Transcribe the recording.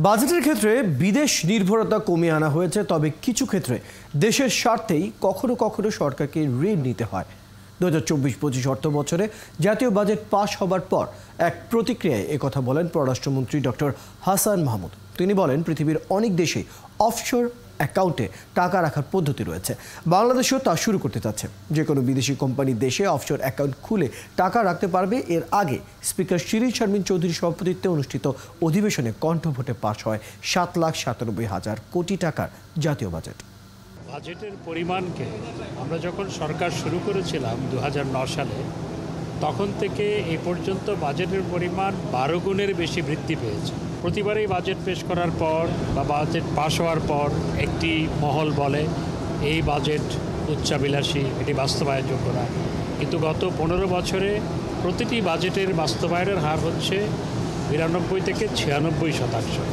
বাজেটের ক্ষেত্রে বিদেশ নির্ভরতা কমিয়ে আনা হয়েছে, তবে কিছু ক্ষেত্রে দেশের স্বার্থেই কখনো কখনো সরকারকে ঋণ নিতে হয়। 2024-25 অর্থ বছরে জাতীয় বাজেট পাশ হবার পর এক প্রতিক্রিয়ায় একথা বলেন পররাষ্ট্রমন্ত্রী ডক্টর হাসান মাহমুদ। তিনি বলেন, পৃথিবীর অনেক দেশে অফশোর অ্যাকাউন্টে টাকা রাখার পদ্ধতি রয়েছে, বাংলাদেশেও তা শুরু করতে চাচ্ছে। যে কোনো বিদেশি কোম্পানি দেশে অফশোর অ্যাকাউন্ট খুলে টাকা রাখতে পারবে। এর আগে স্পিকার শিরীন শারমিন চৌধুরীর সভাপতিত্বে অনুষ্ঠিত অধিবেশনে কণ্ঠভোটে পাশ হয় 7,97,000 কোটি টাকার জাতীয় বাজেট। বাজেটের পরিমাণকে আমরা যখন সরকার শুরু করেছিলাম 2009 সালে, তখন থেকে এই পর্যন্ত বাজেটের পরিমাণ 12 গুণের বেশি বৃদ্ধি পেয়েছে। প্রতিবারই বাজেট পেশ করার পর বা বাজেট পাশ হওয়ার পর একটি মহল বলে এই বাজেট উচ্চাভিলাষী, এটি বাস্তবায়নযোগ্য না। কিন্তু গত 15 বছরে প্রতিটি বাজেটের বাস্তবায়নের হার হচ্ছে 92 থেকে 96%।